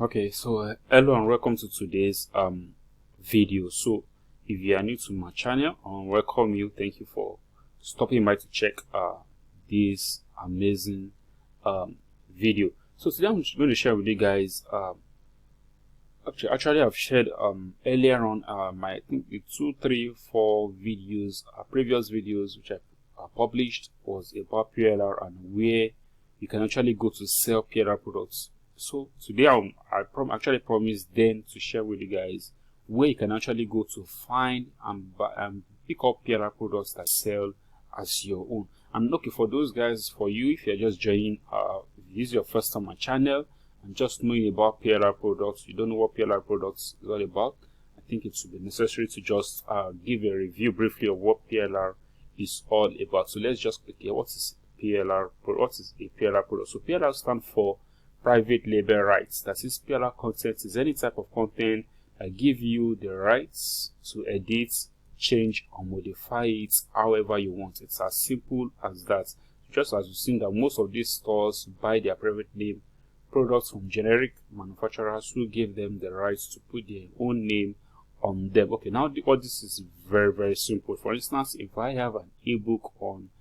Okay, so hello and welcome to today's video. So if you are new to my channel, I want to welcome you. Thank you for stopping by to check this amazing video. So today I'm going to share with you guys actually I've shared earlier on my, I think the 2, 3, 4 videos, previous videos which I published was about PLR and where you can actually go to sell PLR products. So today I actually promised then to share with you guys where you can actually go to find and pick up PLR products that sell as your own. And okay, for those guys, for you, if you're just joining, if this is your first time on my channel and just knowing about PLR products, you don't know what PLR products is all about, I think it should be necessary to just give a review briefly of what PLR is all about. So let's just click here. What is PLR? What is a PLR product? So PLR stands for private label rights. That is, PLR content is any type of content that give you the rights to edit, change, or modify it however you want. It's as simple as that. Just as you've seen that most of these stores buy their private name products from generic manufacturers who give them the rights to put their own name on them. Okay, now all this is very simple. For instance, if I have an ebook on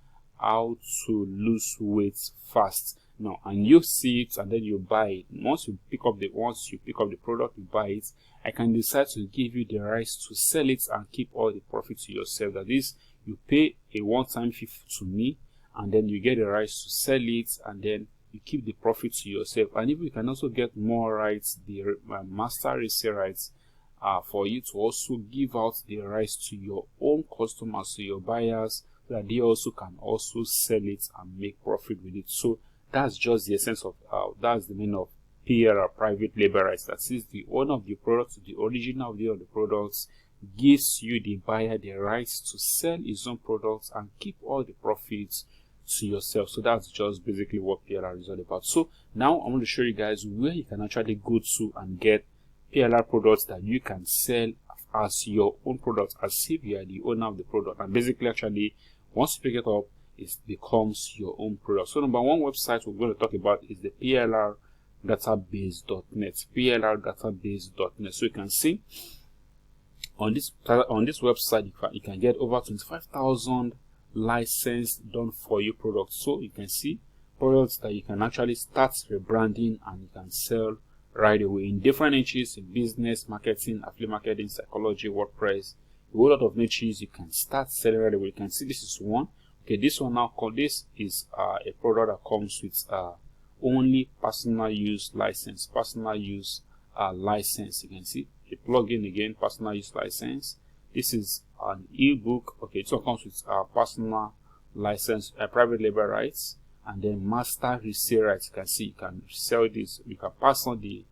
how to lose weight fast now, and you see it and then you buy it, once you pick up the product, you buy it, I can decide to give you the rights to sell it and keep all the profit to yourself. That is, you pay a one-time fee to me and then you get the rights to sell it and then you keep the profit to yourself. And if you can also get more rights, the master resale rights, for you to also give out the rights to your own customers, to your buyers, so that they also can also sell it and make profit with it. So that's just the essence of that's the meaning of PLR, private label rights. That is, the owner of the product, the original of the products, gives you, the buyer, the rights to sell his own products and keep all the profits to yourself. So that's just basically what PLR is all about. So now I'm going to show you guys where you can actually go to and get PLR products that you can sell as your own product, as if you are the owner of the product. And basically, actually, once you pick it up, it becomes your own product. So number one website we're going to talk about is the plrdatabase.net. plrdatabase.net. So you can see on this website you can get over 25,000 licensed done for you products. So you can see products that you can actually start rebranding and you can sell right away in different niches, in business, marketing, affiliate marketing, psychology, WordPress, a whole lot of niches. You can start selling right away. You can see this is one. Okay, this one now called, this is a product that comes with only personal use license. Personal use license. You can see a plugin again, personal use license. This is an ebook. Okay, it also comes with personal license, private label rights, and then master resale rights. You can see you can sell this. You can pass on the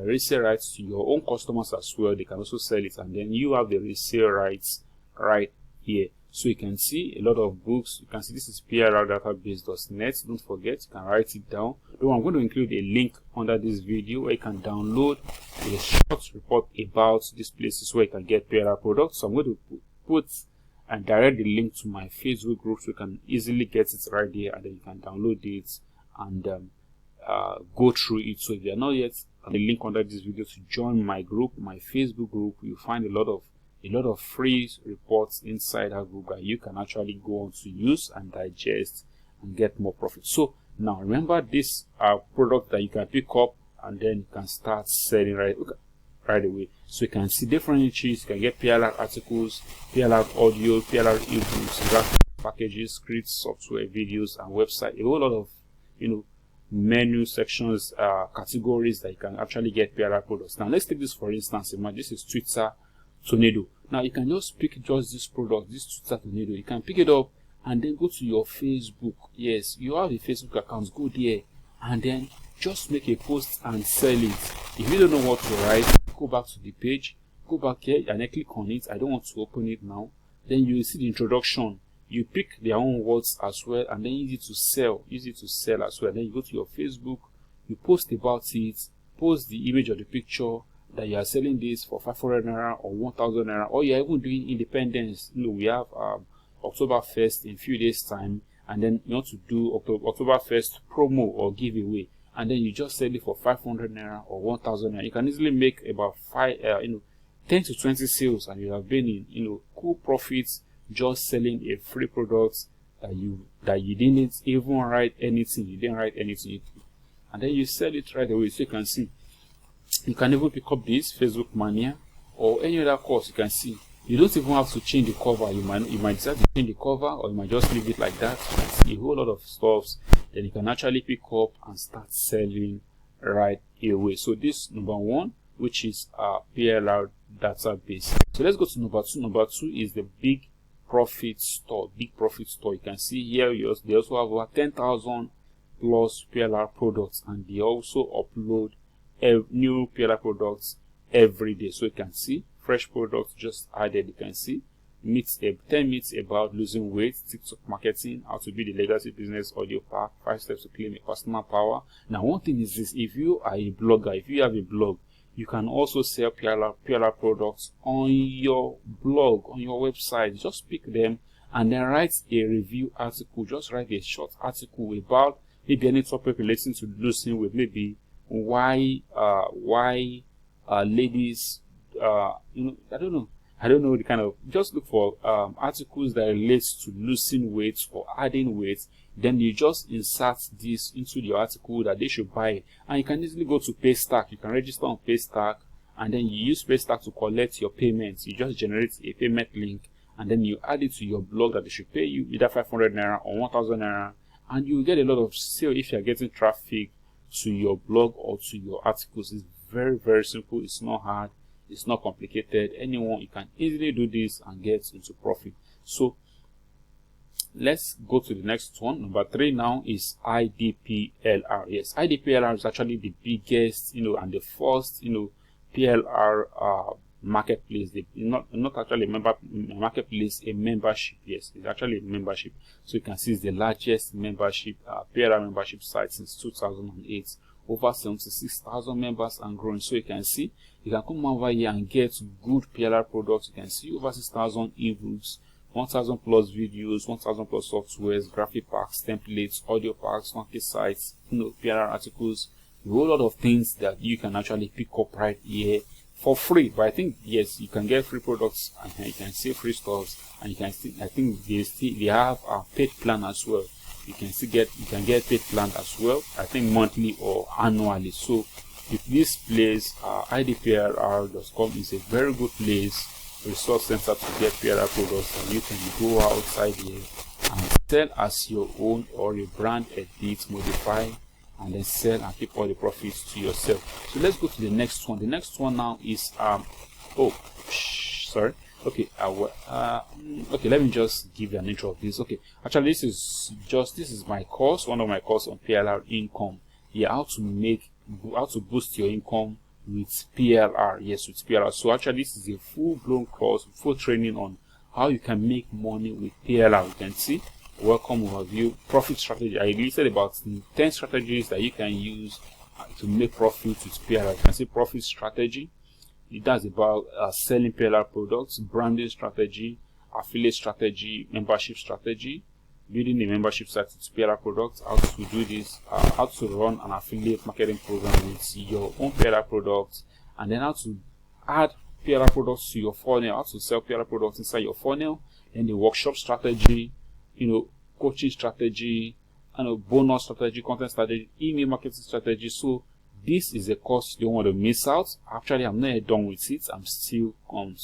resale rights to your own customers as well. They can also sell it, and then you have the resale rights right here. So you can see a lot of books. You can see this is plrdatabase.net. Don't forget, you can write it down. Though I'm going to include a link under this video where you can download a short report about these places where you can get PLR products. So I'm going to put and direct the link to my Facebook group so you can easily get it right there, and then you can download it and go through it. So if you are not yet on the link under this video to join my group, my Facebook group, you'll find a lot of free reports inside our group that you can actually go on to use and digest and get more profit. So now remember, this product that you can pick up and then you can start selling right away. So you can see different niches. You can get PLR articles, PLR audio, PLR ebooks, graphic packages, scripts, software, videos, and website. A whole lot of menu sections, categories that you can actually get PLR products. Now let's take this for instance. This is Twitter Tornado. Now you can just pick just this product, this Twitter Tornado. You can pick it up and then go to your Facebook. Yes, you have a Facebook account. Go there and then just make a post and sell it. If you don't know what to write, go back to the page, go back here and then click on it. I don't want to open it now. Then you will see the introduction. You pick their own words as well, and then use it to sell as well. Then you go to your Facebook, you post about it, post the image of the picture that you are selling this for 500 naira or 1000 naira, or you are even doing independence. We have October 1st in a few days time, and then you want to do October 1st promo or giveaway, and then you just sell it for 500 naira or 1000 naira. You can easily make about 10 to 20 sales, and you have been in cool profits just selling a free product that you didn't even write anything. You didn't write anything, and then you sell it right away. So you can see, you can even pick up this Facebook Mania or any other course. You can see you don't even have to change the cover. You might decide to change the cover, or you might just leave it like that. You can see a whole lot of stuffs that you can actually pick up and start selling right away. So this number one, which is PLR database. So let's go to number two. Number two is the big profit store. Big profit store. You can see here they also have over 10,000 plus PLR products, and they also upload new PLR products every day. So you can see fresh products just added. You can see 10 myths about losing weight, TikTok marketing, how to build a legacy business audio pack, 5 steps to claim a personal power. Now, one thing is this: if you are a blogger, if you have a blog, you can also sell PLR products on your blog, on your website. Just pick them and then write a review article. Just write a short article about maybe any topic relating to losing weight, maybe why ladies, I don't know the kind of, just look for articles that relate to losing weight or adding weight. Then you just insert this into the article that they should buy it. And you can easily go to Paystack. You can register on Paystack, and then you use Paystack to collect your payments. You just generate a payment link, and then you add it to your blog that they should pay you either 500 naira or 1000 naira, and you will get a lot of sale if you are getting traffic to your blog or to your articles. It's very, very simple. It's not hard. It's not complicated. Anyone, you can easily do this and get into profit. So let's go to the next one. Number 3 now is IDPLR. Yes, IDPLR is actually the biggest, and the first, PLR marketplace. Not actually a marketplace, a membership. Yes, it's actually a membership. So you can see it's the largest membership, PLR membership site since 2008. Over 76,000 members and growing. So you can see, you can come over here and get good PLR products. You can see over 6,000 ebooks, 1,000 plus videos, 1,000 plus softwares, graphic packs, templates, audio packs, market sites, PLR articles, a whole lot of things that you can actually pick up right here for free. But I think, yes, you can get free products, and you can see free stores, and you can see, I think they have a paid plan as well. You can get paid plan as well, I think monthly or annually. So if this place, idplr.com, is a very good place, resource center to get PLR products, and you can go outside here and sell as your own, or a brand, edit, modify, and then sell and keep all the profits to yourself. So let's go to the next one. The next one now is okay, let me just give you an intro of this. Okay, actually this is my course, one of my courses on PLR income. Yeah, how to boost your income with PLR. Yes, with PLR. So actually this is a full-blown course, full training on how you can make money with PLR. You can see welcome overview, profit strategy. I listed about 10 strategies that you can use to make profit with PLR. You can see profit strategy. It does about selling PLR products, branding strategy, affiliate strategy, membership strategy, building a membership site with PLR products, how to do this, how to run an affiliate marketing program with your own PLR products, and then how to add PLR products to your funnel, how to sell PLR products inside your funnel, and the workshop strategy, coaching strategy, bonus strategy, content strategy, email marketing strategy. So this is a course you don't want to miss out. Actually, I'm not done with it. I'm still on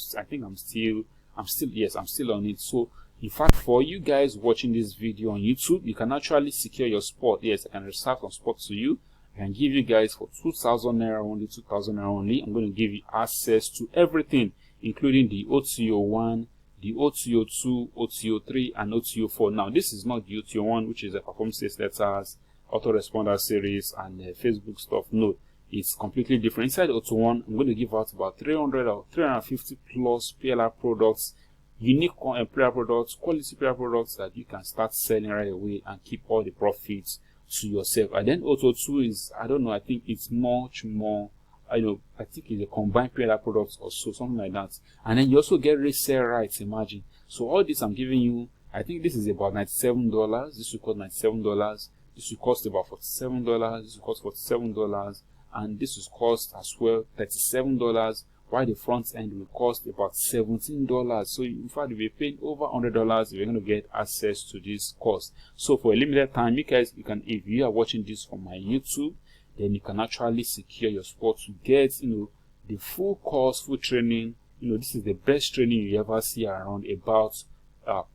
it. So in fact, for you guys watching this video on YouTube, you can actually secure your spot. Yes, I can reserve some spots to you. I can give you guys for 2,000 naira only, 2,000 naira only. I'm going to give you access to everything, including the OTO1, the OTO2, OTO3, and OTO4. Now, this is not the OTO1, which is a performance letters, autoresponder series, and Facebook stuff. No, it's completely different. Inside OTO1, I'm going to give out about 300 or 350 plus PLR products, unique PLR products, quality PLR products that you can start selling right away and keep all the profits to yourself. And then OTO2 is, I don't know, I think it's much more, I think it's a combined PLR products or so, something like that. And then you also get resale rights, imagine. So all this I'm giving you, I think this is about $97. This will cost $97. This will cost about $47. This will cost $47, and this will cost as well $37. While the front end will cost about $17. So in fact, you'll be paying over $100 if you're going to get access to this course. So for a limited time, you guys, if you are watching this from my YouTube, then you can actually secure your spot to get, the full course, full training. This is the best training you ever see around about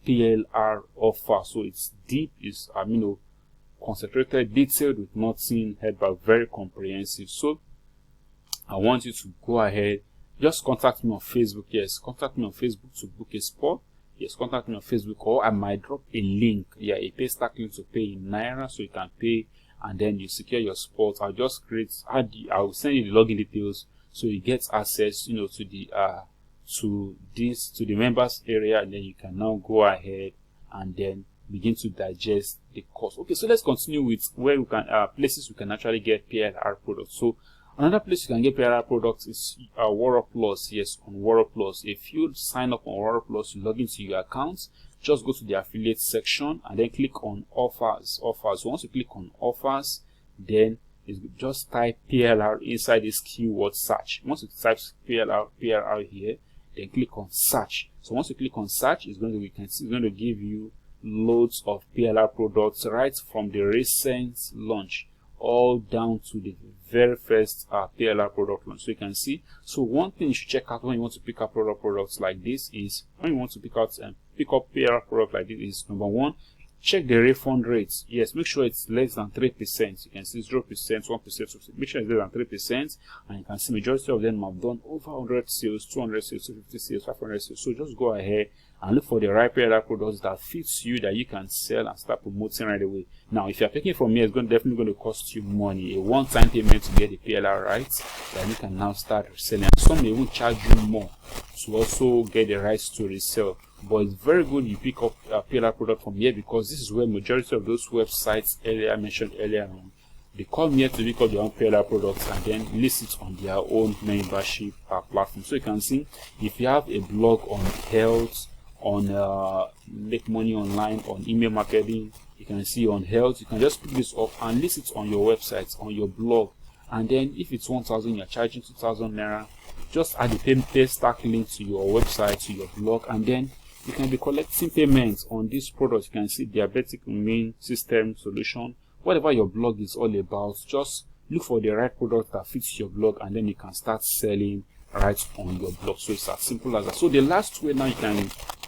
PLR offer. So it's deep, it's concentrated, detailed, with nothing held back, very comprehensive. So I want you to go ahead, just contact me on Facebook. Yes, contact me on Facebook to book a spot. Yes, contact me on Facebook, or I might drop a link, a pay stack link to pay in Naira, so you can pay and then you secure your spot. I'll just I'll send you the login details so you get access, to the members area, and then you can now go ahead and then begin to digest the course. Okay, so let's continue with where we can places we can actually get PLR products. So another place you can get PLR products is Warrior Plus. Yes, on Warrior Plus. If you sign up on Warrior Plus, you log into your account, just go to the affiliate section and then click on offers. So once you click on offers, then just type PLR inside this keyword search. Once you type PLR here, then click on search. So once you click on search, it's going to give you loads of PLR products right from the recent launch all down to the very first PLR product launch. So you can see. So one thing you should check out when you want to pick up products like this is, when you want to pick up PLR product like this, is number one, check the refund rates. Yes, make sure it's less than 3%. You can see 0%, 1%, 2%. Make sure it's less than 3%, and you can see majority of them have done over 100 sales, 200 sales, 250 sales, 500 sales. So just go ahead and look for the right PLR products that fits you, that you can sell and start promoting right away. Now, if you're picking from me, it's definitely going to cost you money, a one-time payment to get the PLR rights, then you can now start reselling. And some may even charge you more to also get the rights to resell. But it's very good you pick up a PLR product from here, because this is where majority of those websites I mentioned earlier on, they come here to pick up their own PLR products and then list it on their own membership platform. So you can see, if you have a blog on health, on make money online, on email marketing, you can see on health, you can just pick this up and list it on your website, on your blog. And then if it's 1,000, you're charging 2,000 Naira. Just add the pay stack link to your website, to your blog, and then you can be collecting payments on this product. You can see diabetic immune system solution. Whatever your blog is all about, just look for the right product that fits your blog, and then you can start selling right on your blog. So it's as simple as that. So the last way now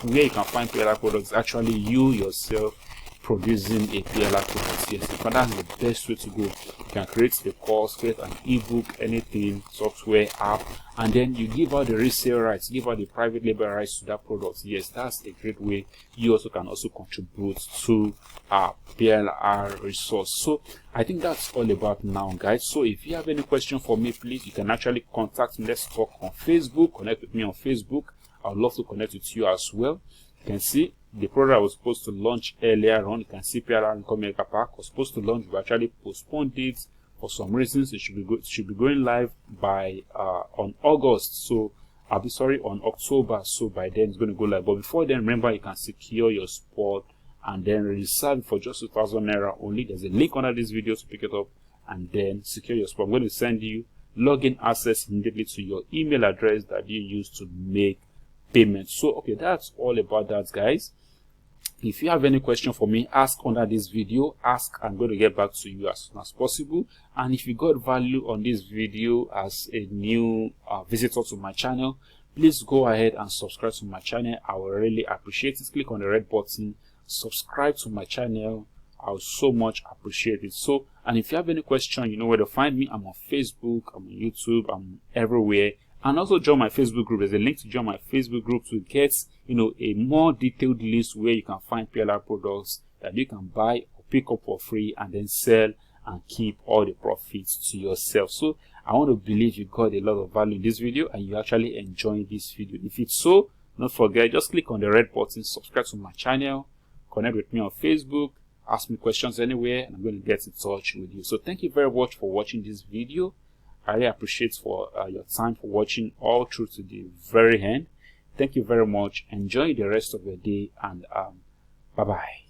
where you can find PLR products, actually you yourself producing a PLR product. Yes, but that's the best way to go. You can create a course, create an ebook, anything, software, app, and then you give out the resale rights, give out the private label rights to that product. Yes, that's a great way. You also can contribute to PLR resource. So I think that's all about now, guys. So if you have any question for me, please, you can actually contact me. Let's talk on Facebook. Connect with me on Facebook. I would love to connect with you as well. You can see the product I was supposed to launch earlier on. You can see PLR Income Maker Pack was supposed to launch, but actually postponed it for some reasons. It should be going live by on August. So I'll be sorry, on October. So by then it's going to go live. But before then, remember, you can secure your spot and then reserve for just 2,000 Naira only. There's a link under this video to pick it up and then secure your spot. I'm going to send you login access immediately to your email address that you use to make payments. So okay, that's all about that, guys. If you have any question for me, ask under this video. Ask, I'm going to get back to you as soon as possible. And if you got value on this video as a new visitor to my channel, please go ahead and subscribe to my channel. I will really appreciate it. Click on the red button, subscribe to my channel. I would so much appreciate it. So, and if you have any question, you know where to find me. I'm on Facebook, I'm on YouTube, I'm everywhere. And also join my Facebook group. There's a link to join my Facebook group to get, a more detailed list where you can find PLR products that you can buy or pick up for free and then sell and keep all the profits to yourself. So I want to believe you got a lot of value in this video and you actually enjoyed this video. If it's so, don't forget, just click on the red button, subscribe to my channel, connect with me on Facebook, ask me questions anywhere, and I'm going to get in touch with you. So thank you very much for watching this video. I really appreciate for your time, for watching all through to the very end. Thank you very much. Enjoy the rest of your day, and bye bye.